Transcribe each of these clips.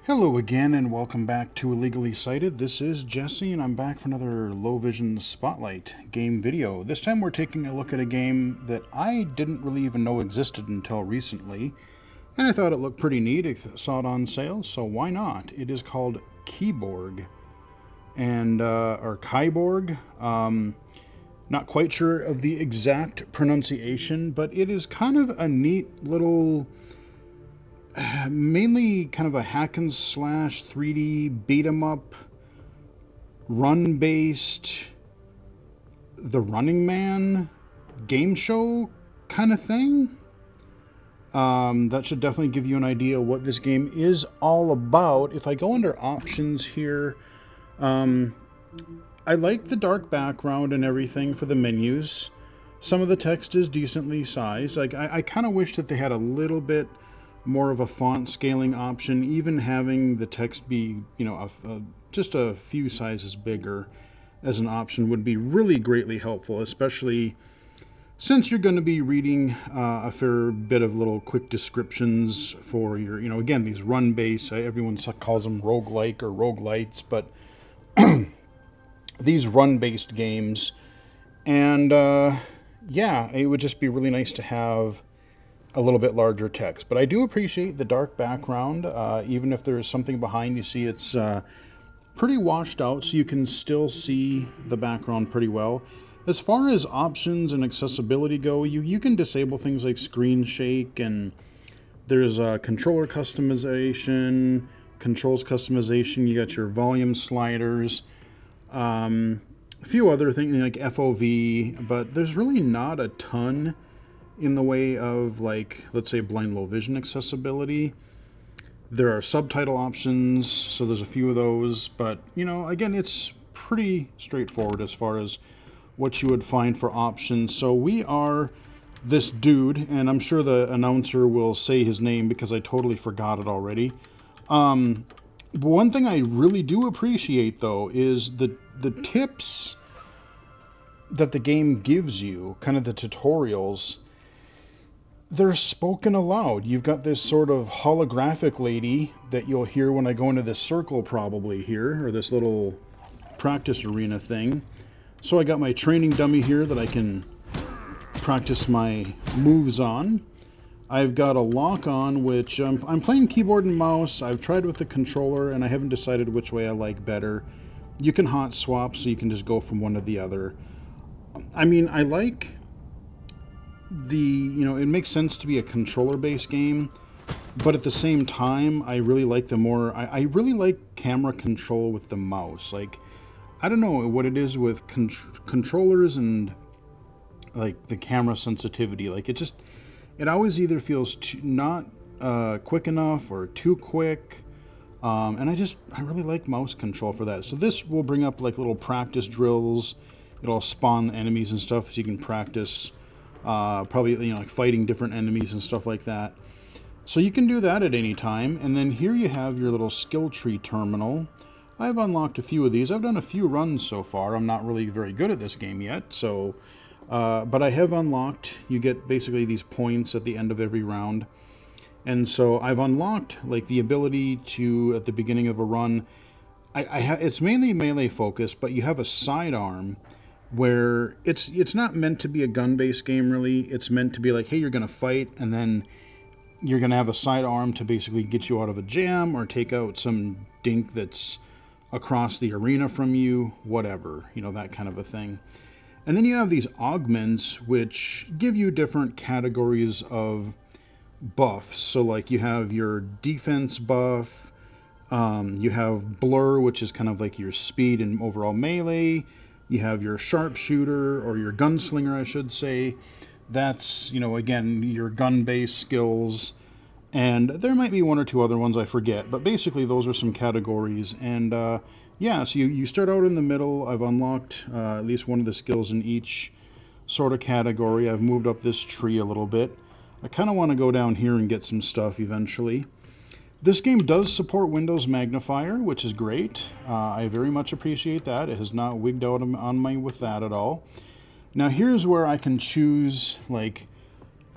Hello again and welcome back to Illegally Cited. This is Jesse and I'm back for another Low Vision Spotlight game video. This time we're taking a look at a game that I didn't really even know existed until recently, and I thought it looked pretty neat. I saw it on sale, so why not? It is called Kiborg, or Kiborg. Not quite sure of the exact pronunciation, but it is kind of a neat little mainly kind of a hack and slash 3D beat 'em up, run based, the Running Man game show kind of thing. That should definitely give you an idea what this game is all about. If I go under options here, I like the dark background and everything for the menus. Some of the text is decently sized. Like I kind of wish that they had a little bit more of a font scaling option, even having the text be, just a few sizes bigger as an option would be really greatly helpful, especially since you're going to be reading a fair bit of little quick descriptions for your, again, these run-based, everyone calls them roguelike or roguelites, but these run-based games. And yeah, it would just be really nice to have a little bit larger text. But I do appreciate the dark background. Even if there is something behind, you see it's pretty washed out, so you can still see the background pretty well. As far as options and accessibility go, you can disable things like screen shake, and there's controller customization, controls customization. You got your volume sliders, a few other things like FOV, but there's really not a ton in the way of, like, let's say blind low vision accessibility. There are subtitle options, so there's a few of those, but again, it's pretty straightforward as far as what you would find for options. So we are this dude, and I'm sure the announcer will say his name because I totally forgot it already. But one thing I really do appreciate, though, is the tips that the game gives you, kind of the tutorials. They're spoken aloud. You've got this sort of holographic lady that you'll hear when I go into this circle probably here, or this little practice arena thing. So I got my training dummy here that I can practice my moves on. I've got a lock on, which I'm playing keyboard and mouse. I've tried with the controller and I haven't decided which way I like better. You can hot swap, so you can just go from one to the other. I mean, I like it makes sense to be a controller-based game, but at the same time, I really like I really like camera control with the mouse. Like, I don't know what it is with controllers and, like, the camera sensitivity. Like, it always either feels not quick enough or too quick. And I really like mouse control for that. So this will bring up, like, little practice drills. It'll spawn enemies and stuff so you can practice probably like fighting different enemies and stuff like that. So you can do that at any time. And then here you have your little skill tree terminal. I've unlocked a few of these. I've done a few runs so far. I'm not really very good at this game yet, so but I have unlocked. You get basically these points at the end of every round. And so I've unlocked, like, the ability to, at the beginning of a run, it's mainly melee focused, but you have a sidearm where it's not meant to be a gun-based game, really. It's meant to be like, hey, you're going to fight, and then you're going to have a sidearm to basically get you out of a jam or take out some dink that's across the arena from you, whatever, that kind of a thing. And then you have these augments, which give you different categories of buffs. So, like, you have your defense buff, you have blur, which is kind of like your speed and overall melee. You have your sharpshooter, or your gunslinger, I should say. That's, again, your gun-based skills. And there might be one or two other ones I forget, but basically those are some categories. And yeah, so you start out in the middle. I've unlocked at least one of the skills in each sort of category. I've moved up this tree a little bit. I kind of want to go down here and get some stuff eventually. This game does support Windows Magnifier, which is great. I very much appreciate that. It has not wigged out on me with that at all. Now here's where I can choose, like,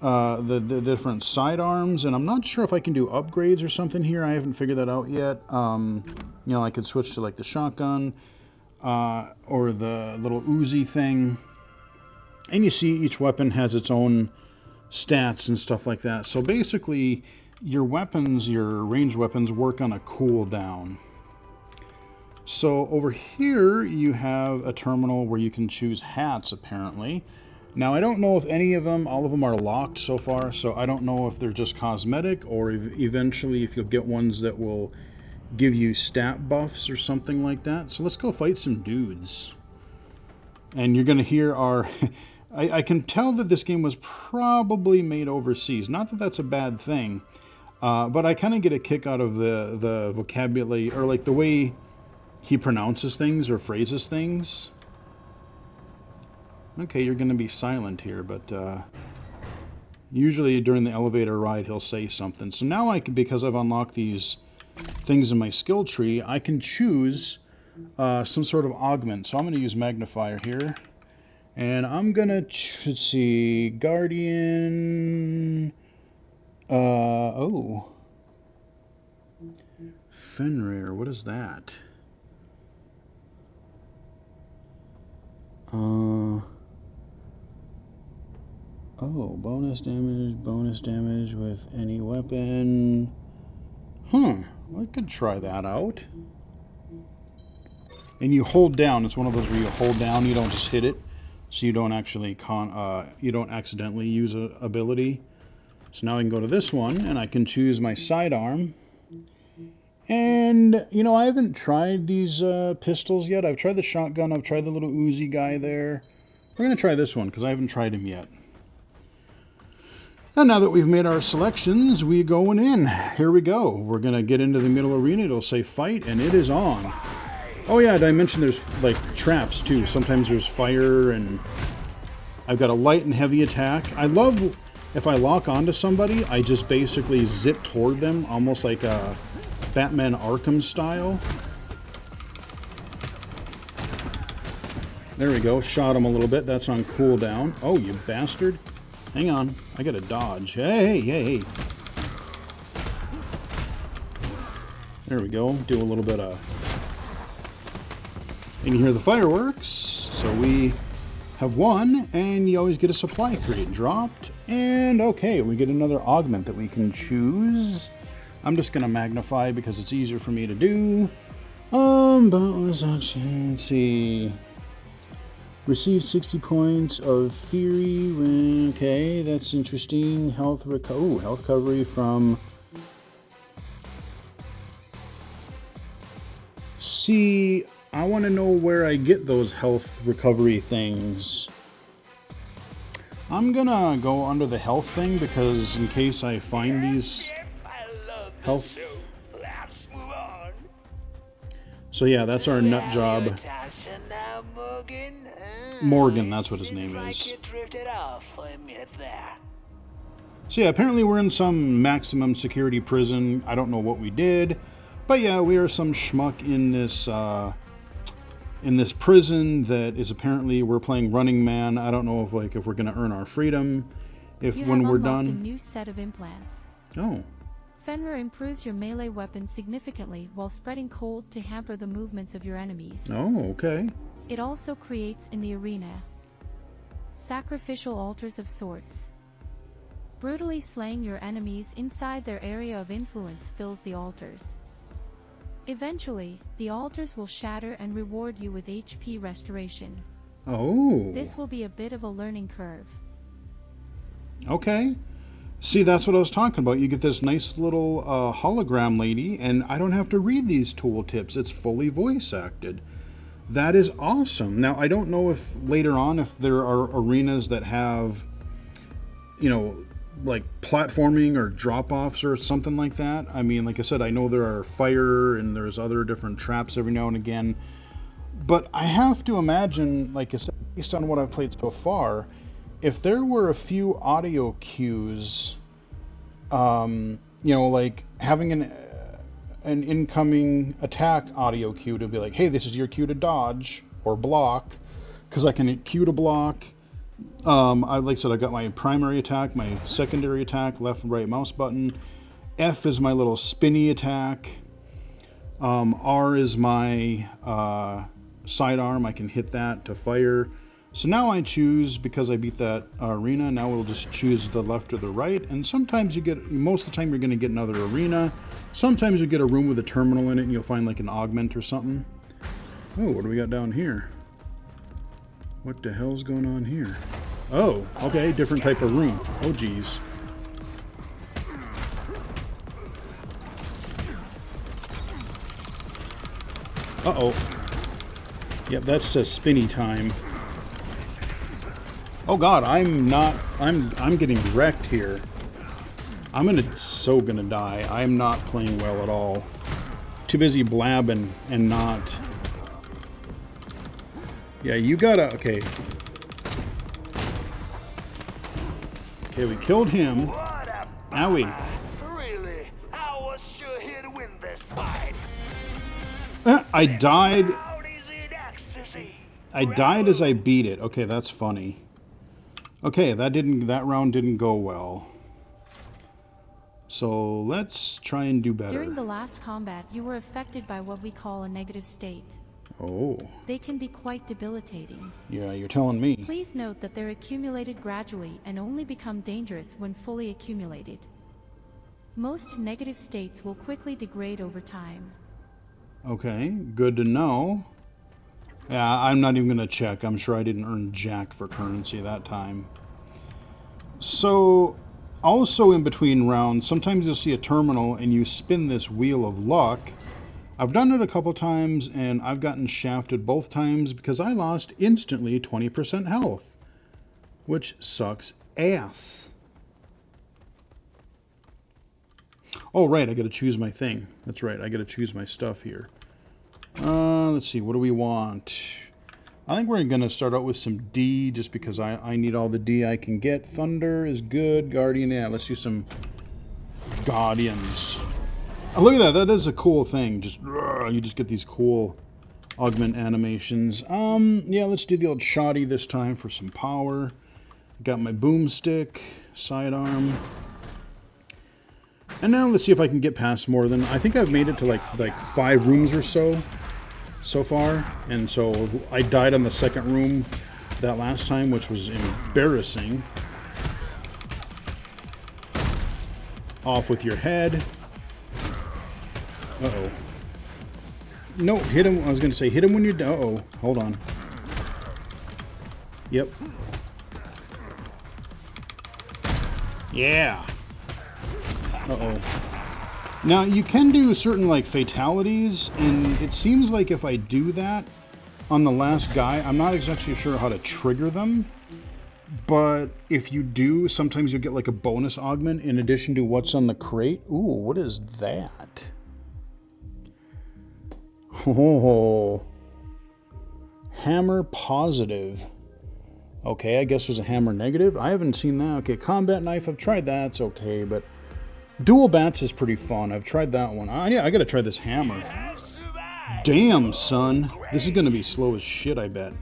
the different sidearms, and I'm not sure if I can do upgrades or something here. I haven't figured that out yet. You know, I could switch to like the shotgun or the little Uzi thing. And you see each weapon has its own stats and stuff like that. So basically, your weapons, your ranged weapons, work on a cooldown. So over here you have a terminal where you can choose hats, apparently. Now I don't know if any of them, all of them are locked so far, so I don't know if they're just cosmetic or eventually if you'll get ones that will give you stat buffs or something like that. So let's go fight some dudes. And you're going to hear our... I can tell that this game was probably made overseas. Not that that's a bad thing, but I kind of get a kick out of the vocabulary, or like the way he pronounces things or phrases things. Okay, you're going to be silent here, but usually during the elevator ride he'll say something. So now I can, because I've unlocked these things in my skill tree, I can choose some sort of augment. So I'm going to use magnifier here. And I'm going to, let's see, Guardian, oh, Fenrir, what is that? Oh, bonus damage with any weapon. Huh, I could try that out. And you hold down, it's one of those where you hold down, you don't just hit it. So you don't actually you don't accidentally use an ability. So now I can go to this one and I can choose my sidearm. And you know, I haven't tried these pistols yet. I've tried the shotgun. I've tried the little Uzi guy there. We're gonna try this one because I haven't tried him yet. And now that we've made our selections, we're going in. Here we go. We're gonna get into the middle arena. It'll say fight, and it is on. Oh yeah, did I mention there's like traps too? Sometimes there's fire, and I've got a light and heavy attack. I love if I lock onto somebody, I just basically zip toward them, almost like a Batman Arkham style. There we go, shot him a little bit. That's on cooldown. Oh, you bastard. Hang on, I gotta dodge. Hey, hey, hey. There we go, do a little bit of... And you hear the fireworks, so we have won, and you always get a supply crate dropped. And okay, we get another augment that we can choose. I'm just gonna magnify because it's easier for me to do. Bonus action, let's see. Receive 60 points of fury. Okay, that's interesting. Health recovery from... See... I want to know where I get those health recovery things. I'm gonna go under the health thing because in case I find these health... So yeah, that's our nut job. Morgan, that's what his name is. So yeah, apparently we're in some maximum security prison. I don't know what we did. But yeah, we are some schmuck in this prison that is apparently we're playing Running Man. I don't know if we're gonna earn our freedom when we're done. You have unlocked a new set of implants. Oh. Fenrir improves your melee weapon significantly while spreading cold to hamper the movements of your enemies. Oh, okay. It also creates in the arena sacrificial altars of sorts. Brutally slaying your enemies inside their area of influence fills the altars. Eventually, the altars will shatter and reward you with HP restoration. Oh. This will be a bit of a learning curve. Okay. See, that's what I was talking about. You get this nice little hologram lady, and I don't have to read these tooltips. It's fully voice acted. That is awesome. Now, I don't know if later on if there are arenas that have, you know, like platforming or drop-offs or something like that. I mean, like I said, I know there are fire and there's other different traps every now and again. But I have to imagine, like I said, based on what I've played so far, if there were a few audio cues, you know, like having an incoming attack audio cue to be like, hey, this is your cue to dodge or block, because I can hit Q to block, Like I said, I got my primary attack, my secondary attack, left and right mouse button. F is my little spinny attack. R is my sidearm. I can hit that to fire. So now I choose, because I beat that arena, now we'll just choose the left or the right. And sometimes you get, most of the time you're going to get another arena. Sometimes you get a room with a terminal in it and you'll find like an augment or something. Oh, what do we got down here? What the hell's going on here? Oh, okay, different type of room. Oh, geez. Uh-oh. Yep, that's just spinny time. Oh god, I'm getting wrecked here. I'm so gonna die. I'm not playing well at all. Too busy blabbing and not. Yeah, you gotta, okay. Okay, we killed him. Owie. Really? I was sure here to win this fight. I died. Out is in ecstasy. I died as I beat it. Okay, that's funny. Okay, that round didn't go well. So let's try and do better. During the last combat, you were affected by what we call a negative state. Oh. They can be quite debilitating. Yeah, you're telling me. Please note that they're accumulated gradually and only become dangerous when fully accumulated. Most negative states will quickly degrade over time. Okay, good to know. Yeah, I'm not even gonna check. I'm sure I didn't earn jack for currency that time. So, also in between rounds, sometimes you'll see a terminal and you spin this wheel of luck. I've done it a couple times and I've gotten shafted both times because I lost instantly 20% health, which sucks ass. Oh, right, I gotta choose my thing. That's right, I gotta choose my stuff here. Let's see, what do we want? I think we're gonna start out with some D just because I need all the D I can get. Thunder is good. Guardian, yeah, let's do some Guardians. Oh, look at that, that is a cool thing. Just, you just get these cool augment animations. Yeah, let's do the old shoddy this time for some power. Got my boomstick, sidearm. And now let's see if I can get past more than, I think I've made it to like 5 rooms or so far. And so I died on the second room that last time, which was embarrassing. Off with your head. Uh-oh. No, hit him. I was going to say hit him when you're down. Uh-oh. Hold on. Yep. Yeah. Uh-oh. Now, you can do certain, like, fatalities, and it seems like if I do that on the last guy, I'm not exactly sure how to trigger them, but if you do, sometimes you'll get, like, a bonus augment in addition to what's on the crate. Ooh, what is that? Oh, hammer positive. Okay, I guess there's a hammer negative. I haven't seen that. Okay, combat knife, I've tried that. It's okay, but dual bats is pretty fun. I've tried that one. Yeah, I gotta try this hammer. Damn, son. This is gonna be slow as shit, I bet.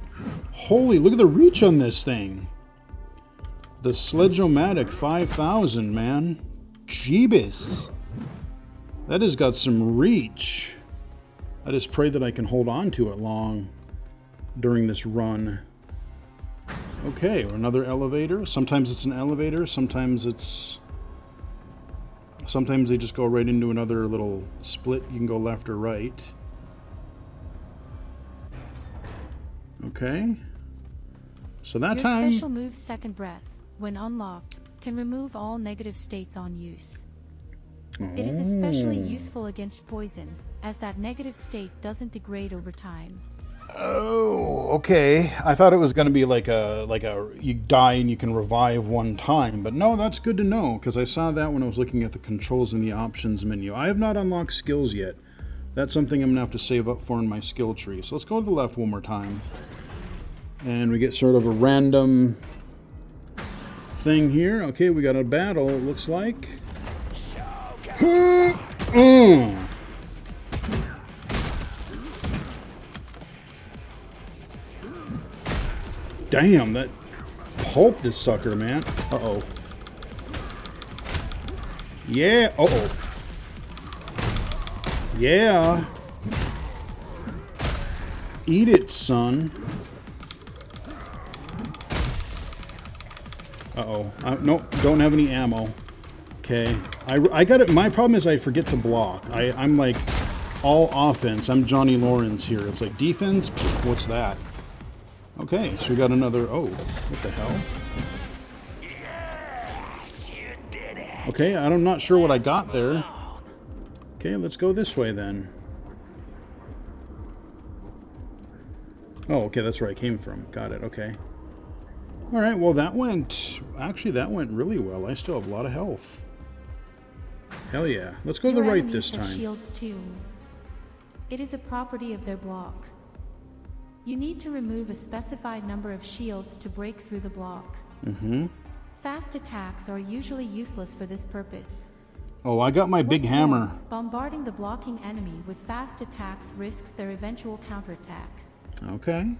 Holy, look at the reach on this thing. The Sledge-O-Matic 5000, man. Jeebus. That has got some reach. I just pray that I can hold on to it long during this run. Okay, another elevator. Sometimes it's an elevator, sometimes they just go right into another little split. You can go left or right. Okay. So that time... Your special move, Second Breath, when unlocked, can remove all negative states on use. It is especially useful against poison, as that negative state doesn't degrade over time. Oh, okay. I thought it was going to be like a you die and you can revive one time, but no, that's good to know because I saw that when I was looking at the controls in the options menu. I have not unlocked skills yet. That's something I'm going to have to save up for in my skill tree. So let's go to the left one more time. And we get sort of a random thing here. Okay, we got a battle, it looks like. Damn, that pulp this sucker, man. Uh-oh. Yeah. Uh-oh. Yeah. Eat it, son. Uh-oh. Nope, don't have any ammo. Okay. I got it. My problem is I forget to block. I'm like all offense. I'm Johnny Lawrence here. It's like defense? Pfft, what's that? Okay, so we got another... Oh, what the hell? Okay, I'm not sure what I got there. Okay, let's go this way then. Oh, okay, that's where I came from. Got it, okay. Alright, well that went... Actually, that went really well. I still have a lot of health. Hell yeah. Let's go to the right this time. Shields too. It is a property of their block. You need to remove a specified number of shields to break through the block. Mm-hmm. Fast attacks are usually useless for this purpose. Oh, I got my big hammer. Bombarding the blocking enemy with fast attacks risks their eventual counterattack. Okay.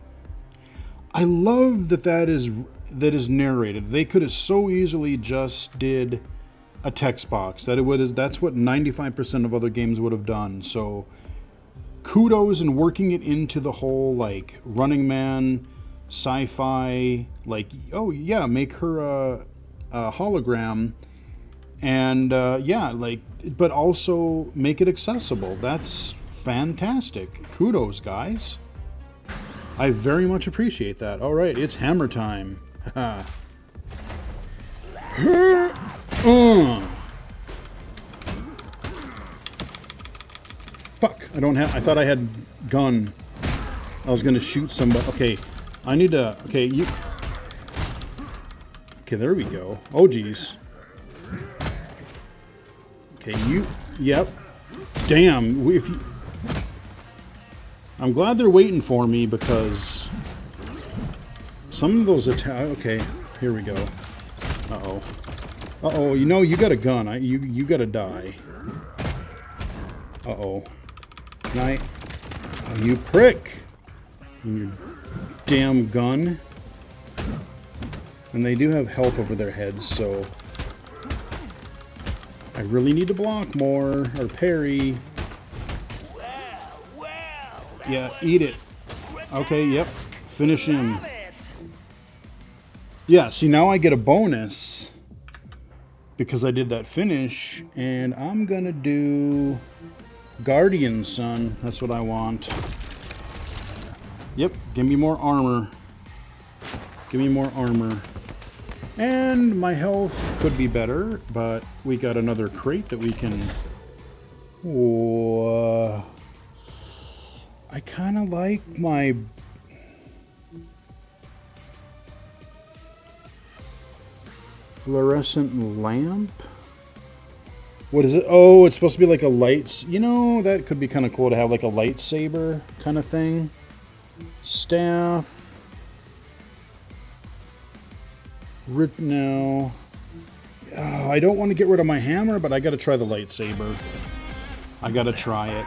I love that is narrated. They could have so easily just did a text box. That's what 95% of other games would have done. So kudos in working it into the whole like Running Man sci-fi, like, oh yeah, make her a hologram, and yeah, like, but also make it accessible. That's fantastic. Kudos, guys. I very much appreciate that. All right, it's hammer time. Fuck, I don't have... I thought I had gun. I was gonna shoot somebody. Okay, I need to... Okay, you... Okay, there we go. Oh, geez. Okay, you... Yep. Damn, if you... I'm glad they're waiting for me, because some of those attacks... Okay, here we go. Uh-oh. Uh-oh, you know, you got a gun. You gotta die. Uh-oh. Oh, you prick! And your damn gun. And they do have health over their heads, so I really need to block more, or parry. Yeah, eat it. Okay, yep. Finish him. Yeah, see, now I get a bonus because I did that finish, and I'm gonna do Guardian, son. That's what I want. Yep, give me more armor. Give me more armor. And my health could be better, but we got another crate that we can... Oh, I kind of like my... fluorescent lamp? What is it? Oh, it's supposed to be like a light... You know, that could be kind of cool to have like a lightsaber kind of thing. Staff. No. Oh, I don't want to get rid of my hammer, but I got to try the lightsaber. I got to try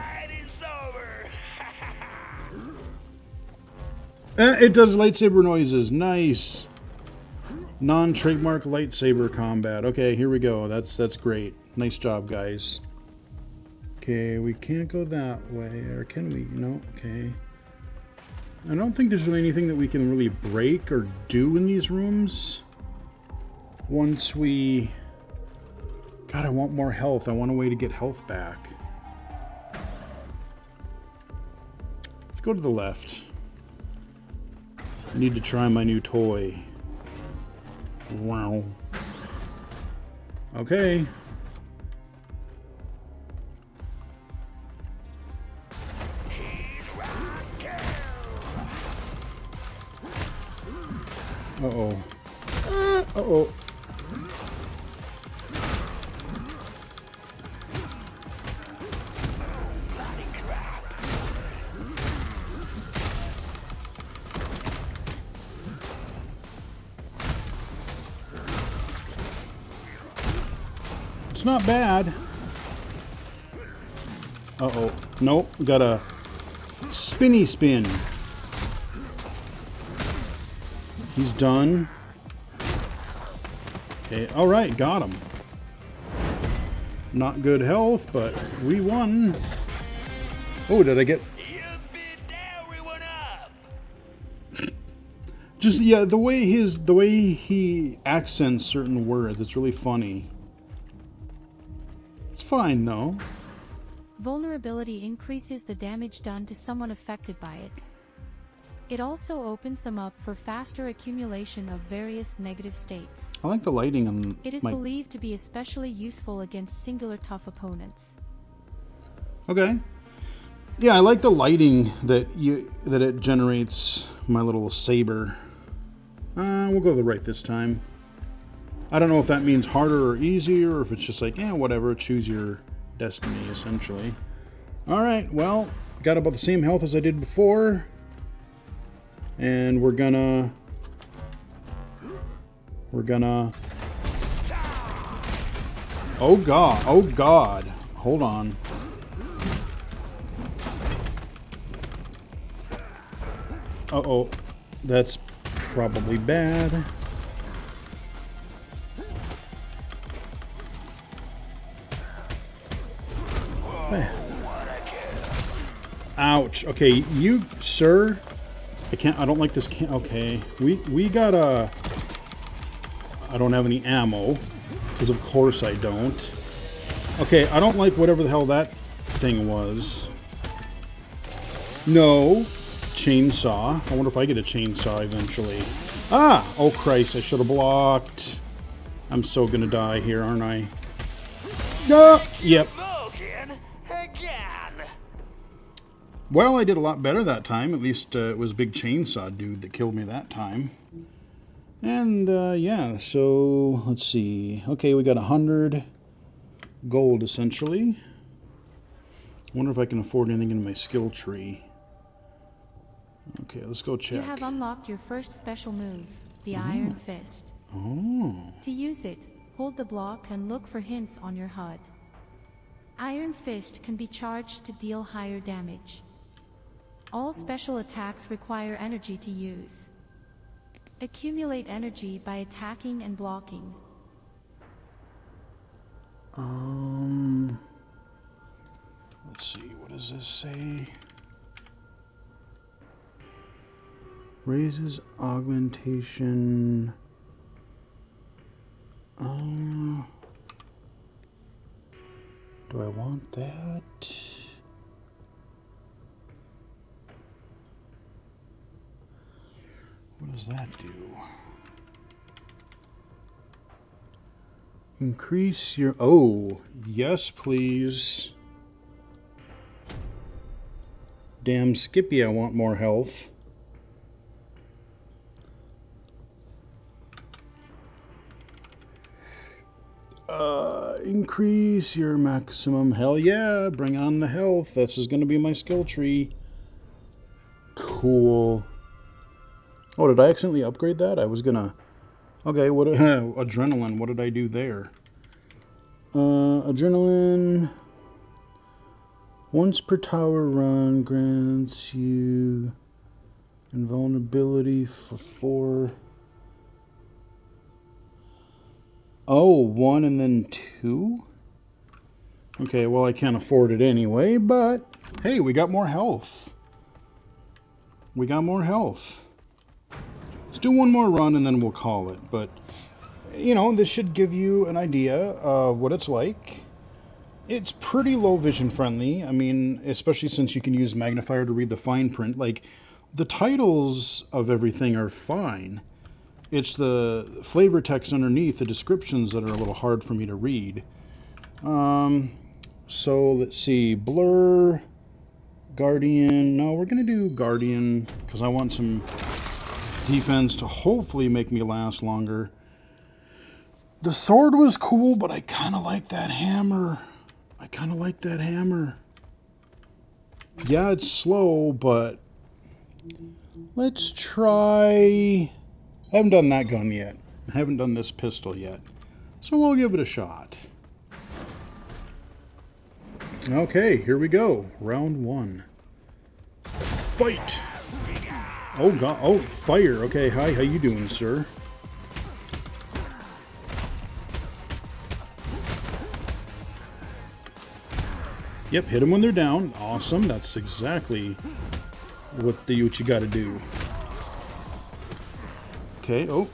it. It does lightsaber noises. Nice. Non-trademark lightsaber combat. Okay, here we go. That's great. Nice job, guys. Okay, we can't go that way. Or can we? No, okay. I don't think there's really anything that we can really break or do in these rooms. Once we... God, I want more health. I want a way to get health back. Let's go to the left. I need to try my new toy. Wow. Okay. Uh-oh. Uh-oh. It's not bad. Uh-oh. Nope. Got a spinny spin. He's done. Okay, alright, got him. Not good health, but we won. Oh, did I get... You beat everyone up. Just, yeah, the way he accents certain words, it's really funny. It's fine, though. Vulnerability increases the damage done to someone affected by it. It also opens them up for faster accumulation of various negative states. I like the lighting on It is my... believed to be especially useful against singular tough opponents. Okay. Yeah, I like the lighting that it generates my little saber. We'll go to the right this time. I don't know if that means harder or easier, or if it's just like, whatever, choose your destiny, essentially. Alright, well, got about the same health as I did before. And we're gonna... Oh God, hold on. Uh-oh, that's probably bad. Ouch. Okay, you, sir. I don't like this okay. We got a... I don't have any ammo. Because of course I don't. Okay, I don't like whatever the hell that thing was. No. Chainsaw. I wonder if I get a chainsaw eventually. Ah! Oh Christ, I should have blocked. I'm so gonna die here, aren't I? No! Yep. Smoking again. Well, I did a lot better that time. At least it was Big Chainsaw Dude that killed me that time. And, yeah, so, let's see. Okay, we got 100 gold, essentially. I wonder if I can afford anything in my skill tree. Okay, let's go check. You have unlocked your first special move, the Iron Fist. Oh. To use it, hold the block and look for hints on your HUD. Iron Fist can be charged to deal higher damage. All special attacks require energy to use. Accumulate energy by attacking and blocking. Let's see, what does this say? Raises augmentation. Do I want that? What does that do? Increase your... Oh, yes, please. Damn Skippy, I want more health. Increase your maximum... Hell yeah, bring on the health. This is going to be my skill tree. Cool. Oh, did I accidentally upgrade that? I was gonna... Okay, what... adrenaline, what did I do there? Adrenaline... Once per tower run grants you invulnerability for 4... Oh, 1 and then 2? Okay, well I can't afford it anyway, but... Hey, we got more health. We got more health. Let's do one more run and then we'll call it. But, you know, this should give you an idea of what it's like. It's pretty low vision friendly. I mean, especially since you can use magnifier to read the fine print. Like, the titles of everything are fine. It's the flavor text underneath, the descriptions, that are a little hard for me to read. So, let's see. Blur, Guardian. No, we're going to do Guardian because I want some defense to hopefully make me last longer. The sword was cool, but I kind of like that hammer. Yeah, it's slow, but let's try... I haven't done that gun yet. I haven't done this pistol yet. So we'll give it a shot. Okay, here we go. Round 1. Fight! Oh god, oh, fire. Okay, hi, how you doing, sir? Yep, hit them when they're down. Awesome. That's exactly what you got to do. Okay. Oh.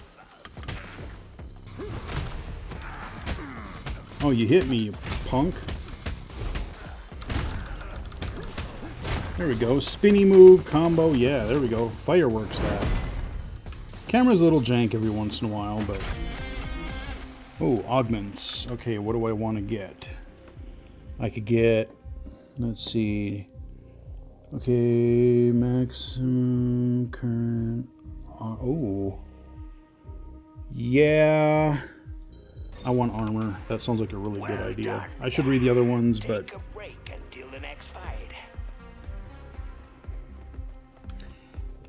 Oh, you hit me, you punk. There we go. Spinny move, combo. Yeah, there we go. Fireworks that. Camera's a little jank every once in a while, but... Oh, augments. Okay, what do I want to get? I could get... Let's see. Okay, maximum current... oh. Yeah... I want armor. That sounds like a really good idea. I should read the other ones, but... Take a break until the next fight.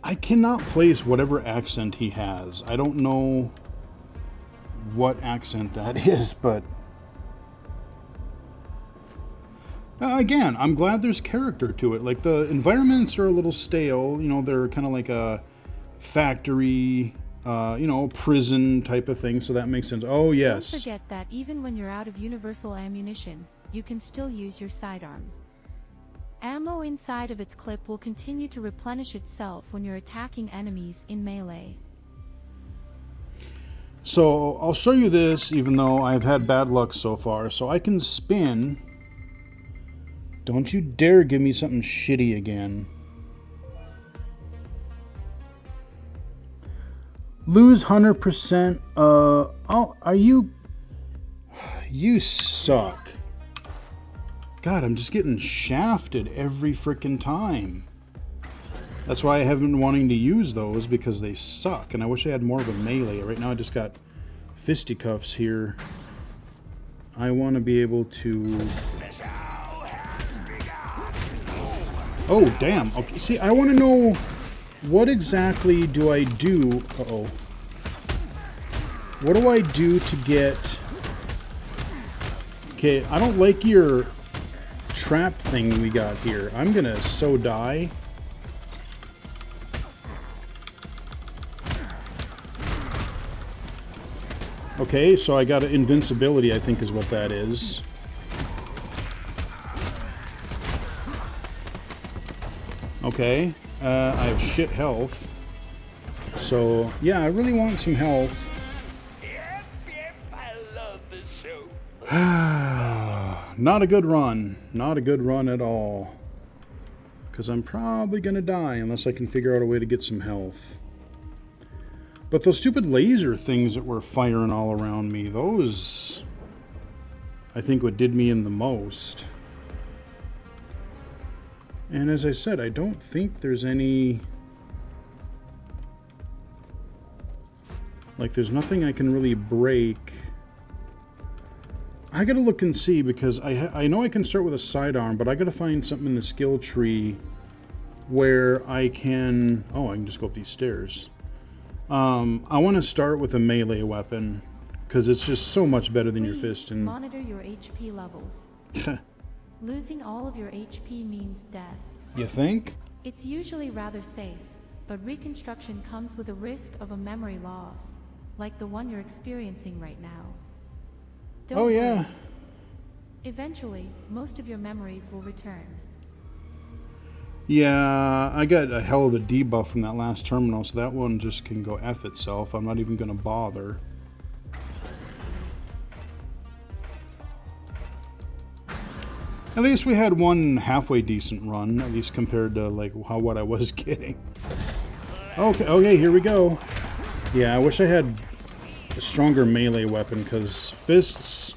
I cannot place whatever accent he has. I don't know what accent that is, but... again, I'm glad there's character to it. Like, the environments are a little stale. You know, they're kind of like a factory, you know, prison type of thing, so that makes sense. Oh, yes. Don't forget that even when you're out of universal ammunition, you can still use your sidearm. Ammo inside of its clip will continue to replenish itself when you're attacking enemies in melee. So, I'll show you this, even though I've had bad luck so far. So I can spin. Don't you dare give me something shitty again. Lose 100%. Oh, are you... You suck. God, I'm just getting shafted every freaking time. That's why I haven't been wanting to use those, because they suck. And I wish I had more of a melee. Right now I just got fisticuffs here. I want to be able to... Oh, damn. Okay, see, I want to know what exactly do I do... Uh-oh. What do I do to get... Okay, I don't like your trap thing we got here. I'm gonna so die. Okay, so I got an invincibility, I think is what that is. Okay, I have shit health. So, yeah, I really want some health. Yep, I love this show. Not a good run. Not a good run at all. Because I'm probably going to die unless I can figure out a way to get some health. But those stupid laser things that were firing all around me, those... I think what did me in the most. And as I said, I don't think there's any... Like, there's nothing I can really break. I gotta look and see, because I know I can start with a sidearm, but I gotta find something in the skill tree where I can... Oh, I can just go up these stairs. I want to start with a melee weapon, because it's just so much better than your fist. And monitor your HP levels. Losing all of your HP means death. You think? It's usually rather safe, but reconstruction comes with a risk of a memory loss, like the one you're experiencing right now. Don't worry. Yeah. Eventually, most of your memories will return. Yeah, I got a hell of a debuff from that last terminal, so that one just can go F itself. I'm not even going to bother. At least we had one halfway decent run, at least compared to like what I was getting. Okay, here we go. Yeah, I wish I had a stronger melee weapon, because fists,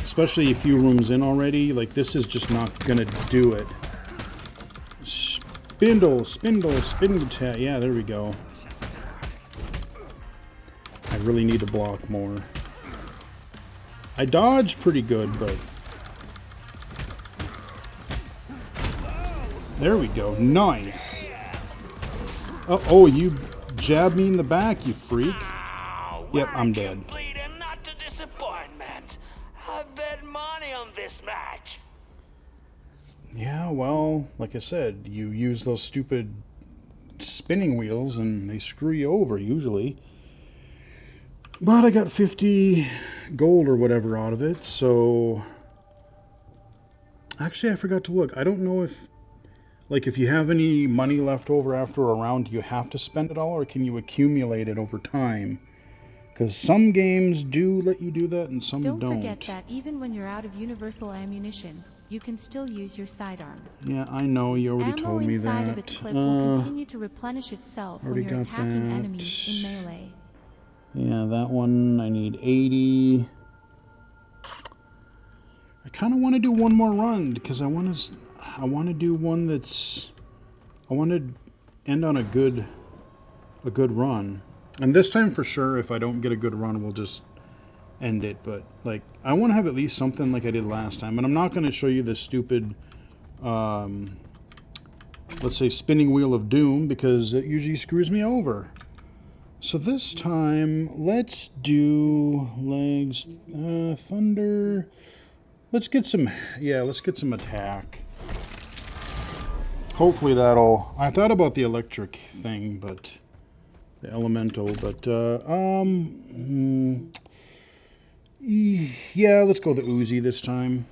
especially a few rooms in already, like this is just not gonna do it. Spindle, chat. Yeah, there we go. I really need to block more. I dodge pretty good, but... There we go. Nice. Oh, you jabbed me in the back, you freak. Yep, I'm dead. Complete and not a disappointment. I bet money on this match. Yeah, well, like I said, you use those stupid spinning wheels and they screw you over usually. But I got 50 gold or whatever out of it, so Actually, I forgot to look. I don't know if, like, if you have any money left over after a round, do you have to spend it all, or can you accumulate it over time? Because some games do let you do that, and some don't. Don't forget that even when you're out of universal ammunition, you can still use your sidearm. Yeah, I know. You already told me that. Ammo inside of its clip will continue to replenish itself when you're attacking that. enemies in melee. Yeah, that one, I need 80. I kind of want to do one more run, because I want to do one that's... I want to end on a good run. And this time for sure, if I don't get a good run, we'll just end it. But like, I want to have at least something like I did last time. And I'm not going to show you the stupid, let's say, spinning wheel of doom, because it usually screws me over. So this time, let's do legs, thunder. Let's get some attack. Hopefully that'll... I thought about the electric thing, but... the elemental, but, yeah, let's go the Uzi this time.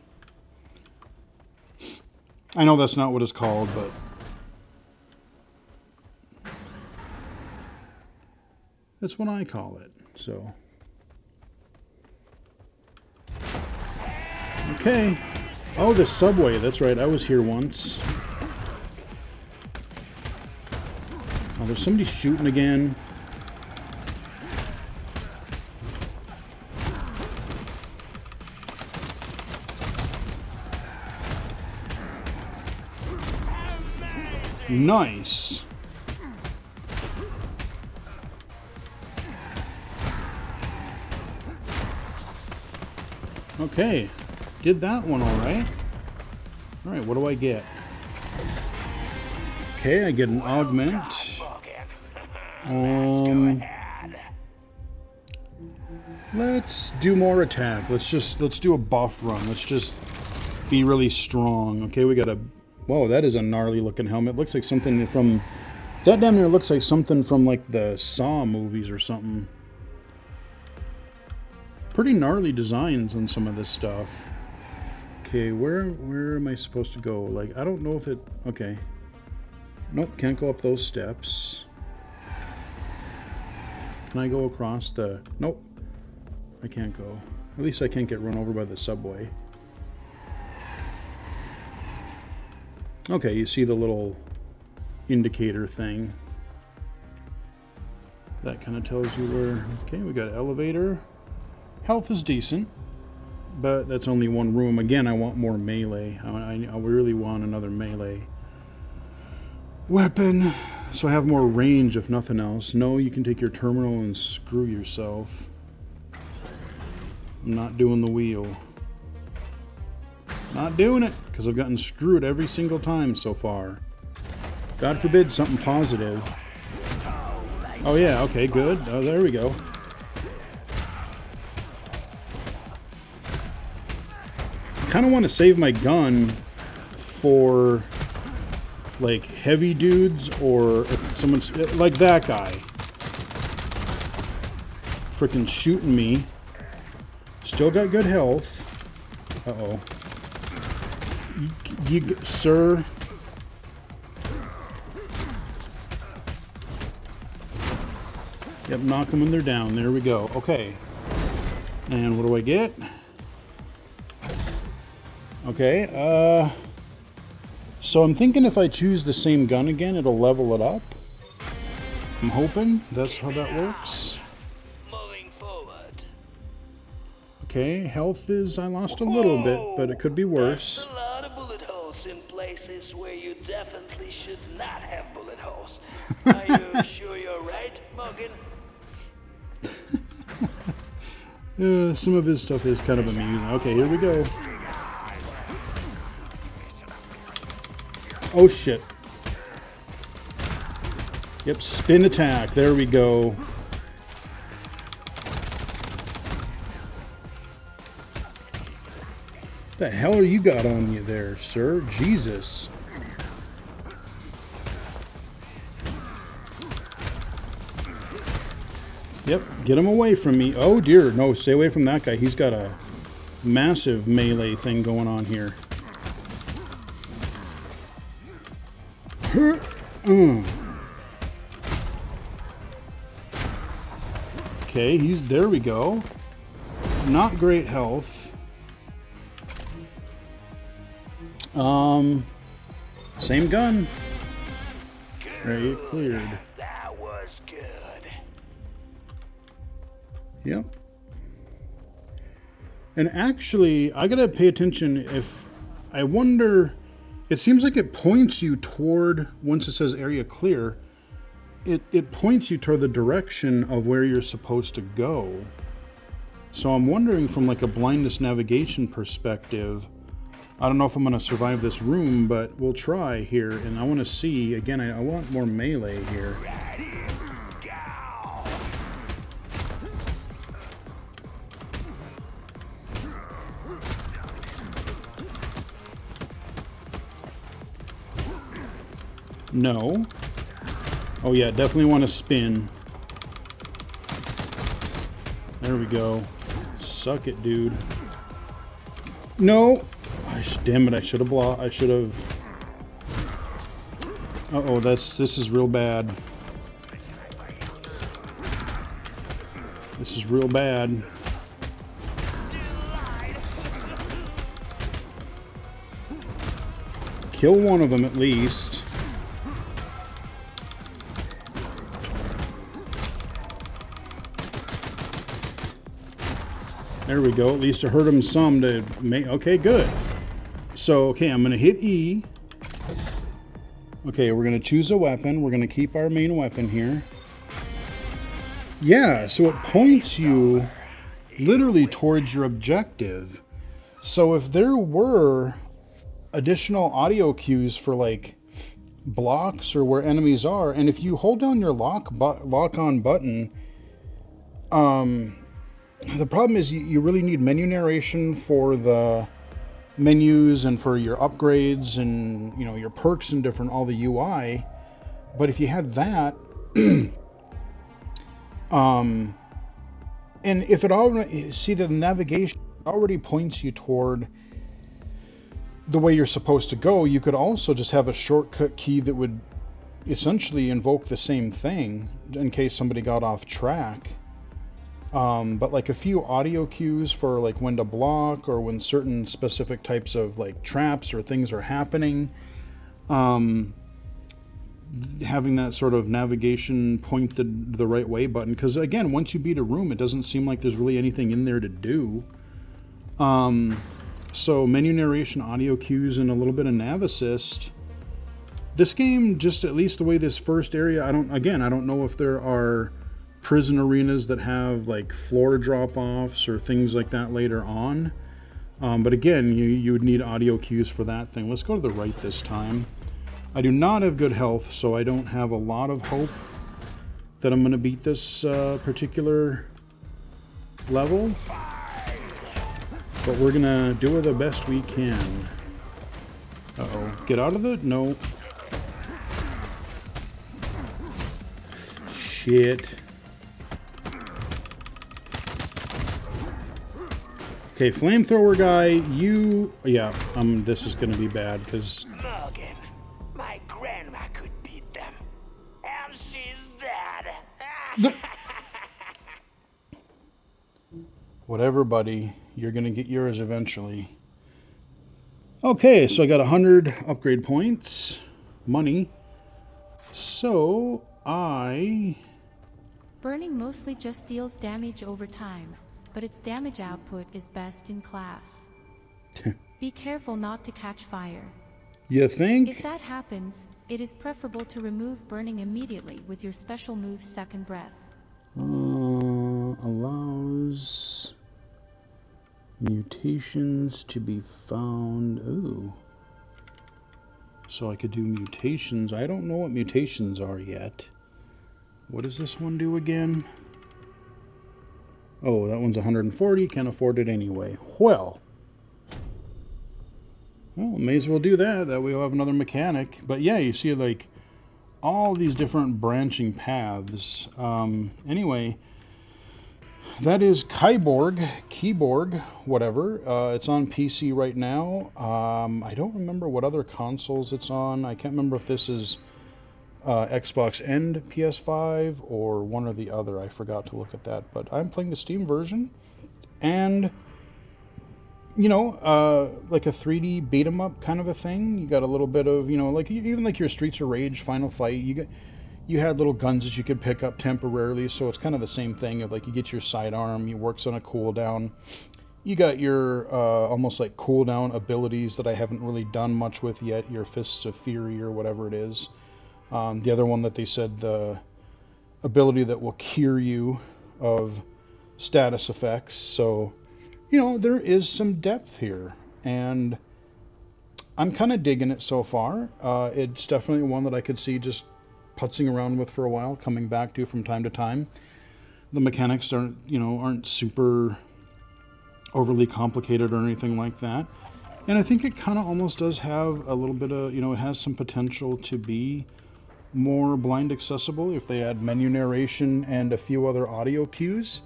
I know that's not what it's called, but... that's what I call it, so... okay. Oh, the subway, that's right, I was here once. Oh, there's somebody shooting again. Nice. Okay, did that one all right. All right, what do I get? Okay, I get an augment. Let's do more attack. Let's do a buff run. Let's just be really strong. Okay, we got a... whoa, that is a gnarly looking helmet. Looks like something from... that damn near looks like something from like the Saw movies or something. Pretty gnarly designs on some of this stuff. Okay, where am I supposed to go? Like, I don't know if it... okay. Nope, can't go up those steps. Can I go across the... nope. I can't go. At least I can't get run over by the subway. Okay, you see the little indicator thing. That kind of tells you where... okay, we got elevator. Health is decent, but that's only one room. Again, I want more melee. I really want another melee weapon, so I have more range if nothing else. No, you can take your terminal and screw yourself. I'm not doing the wheel. Not doing it, because I've gotten screwed every single time so far. God forbid something positive. Oh yeah, okay, good. Oh, there we go. I kind of want to save my gun for like heavy dudes, or if someone's like that guy freaking shooting me. Still got good health. Uh-oh. Sir. Yep, knock them when they're down. There we go. Okay. And what do I get? Okay, so I'm thinking if I choose the same gun again, it'll level it up. I'm hoping that's how that works. Moving forward. Okay, health is... I lost a little bit, but it could be worse. That's a lot of bullet holes in places where you definitely should not have bullet holes. Are you sure you're right, Morgan? Some of his stuff is kind of amusing. Okay, here we go. Oh shit. Yep, spin attack. There we go. What the hell are you got on you there, sir? Jesus. Yep, get him away from me. Oh dear, no, stay away from that guy. He's got a massive melee thing going on here. Okay, there we go. Not great health. Same gun. Area cleared. That was good. Yep. And actually, I gotta pay attention. I wonder, it seems like it points you toward, once it says area clear, it points you toward the direction of where you're supposed to go. So I'm wondering from like a blindness navigation perspective, I don't know if I'm going to survive this room, but we'll try here. And I want to see, again, I want more melee here. No. Oh yeah, definitely want to spin. There we go. Suck it, dude. No! Damn it, I should have Uh-oh, this is real bad. This is real bad. Kill one of them at least. There we go. At least I hurt him some to make... Okay, good. So, okay, I'm going to hit E. Okay, we're going to choose a weapon. We're going to keep our main weapon here. Yeah, so it points you literally towards your objective. So if there were additional audio cues for like blocks or where enemies are, and if you hold down your lock on button, the problem is you really need menu narration for the menus and for your upgrades and your perks and different all the UI. But if you had that, and if it already see the navigation already points you toward the way you're supposed to go, you could also just have a shortcut key that would essentially invoke the same thing in case somebody got off track. But like a few audio cues for like when to block or when certain specific types of like traps or things are happening, having that sort of navigation point the right way button, because again, once you beat a room, it doesn't seem like there's really anything in there to do. So menu narration, audio cues, and a little bit of nav assist. This game, just at least the way this first area, I don't know if there are prison arenas that have like floor drop-offs or things like that later on. But again, you would need audio cues for that thing. Let's go to the right this time. I do not have good health, so I don't have a lot of hope that I'm going to beat this particular level. But we're going to do it the best we can. Uh-oh. Get out of it? No. Shit. Okay, flamethrower guy, yeah, this is gonna be bad, because... Logan, my grandma could beat them. And she's dead. Whatever, buddy. You're gonna get yours eventually. Okay, so I got 100 upgrade points. Money. So, Burning mostly just deals damage over time, but its damage output is best in class. Be careful not to catch fire. You think? If that happens, it is preferable to remove burning immediately with your special move Second Breath. Allows mutations to be found. Ooh. So I could do mutations. I don't know what mutations are yet. What does this one do again? Oh, that one's 140. Can't afford it anyway. Well, may as well do that. That way we'll have another mechanic. But yeah, you see like all these different branching paths. Anyway, that is Kiborg, whatever. It's on PC right now. I don't remember what other consoles it's on. I can't remember if this is Xbox and PS5 or one or the other. I forgot to look at that. But I'm playing the Steam version, and like a 3D beat 'em up kind of a thing. You got a little bit of, like even like your Streets of Rage Final Fight. You had little guns that you could pick up temporarily, so it's kind of the same thing of like you get your sidearm, it works on a cooldown. You got your almost like cooldown abilities that I haven't really done much with yet, your Fists of Fury or whatever it is. The other one that they said, the ability that will cure you of status effects. So, there is some depth here, and I'm kind of digging it so far. It's definitely one that I could see just putzing around with for a while, coming back to from time to time. The mechanics aren't super overly complicated or anything like that. And I think it kind of almost does have a little bit of, it has some potential to be more blind accessible if they add menu narration and a few other audio cues,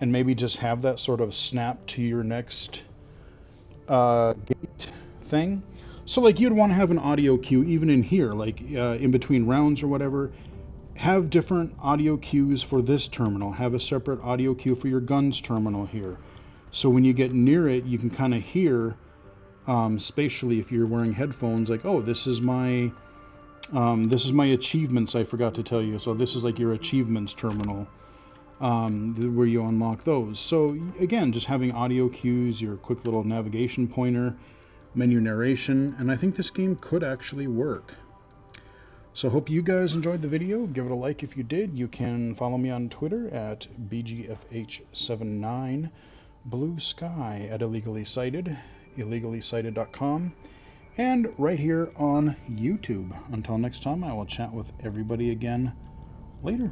and maybe just have that sort of snap to your next gate thing. So like you'd want to have an audio cue even in here, like in between rounds or whatever. Have different audio cues for this terminal. Have a separate audio cue for your guns terminal here. So when you get near it, you can kind of hear spatially if you're wearing headphones, like, oh, this is my achievements. I forgot to tell you. So this is like your achievements terminal. Where you unlock those. So again, just having audio cues, your quick little navigation pointer, menu narration, and I think this game could actually work. So hope you guys enjoyed the video. Give it a like if you did. You can follow me on Twitter at BGFH79, Blue Sky at Illegally Cited, illegally-cited.com, and right here on YouTube. Until next time, I will chat with everybody again later.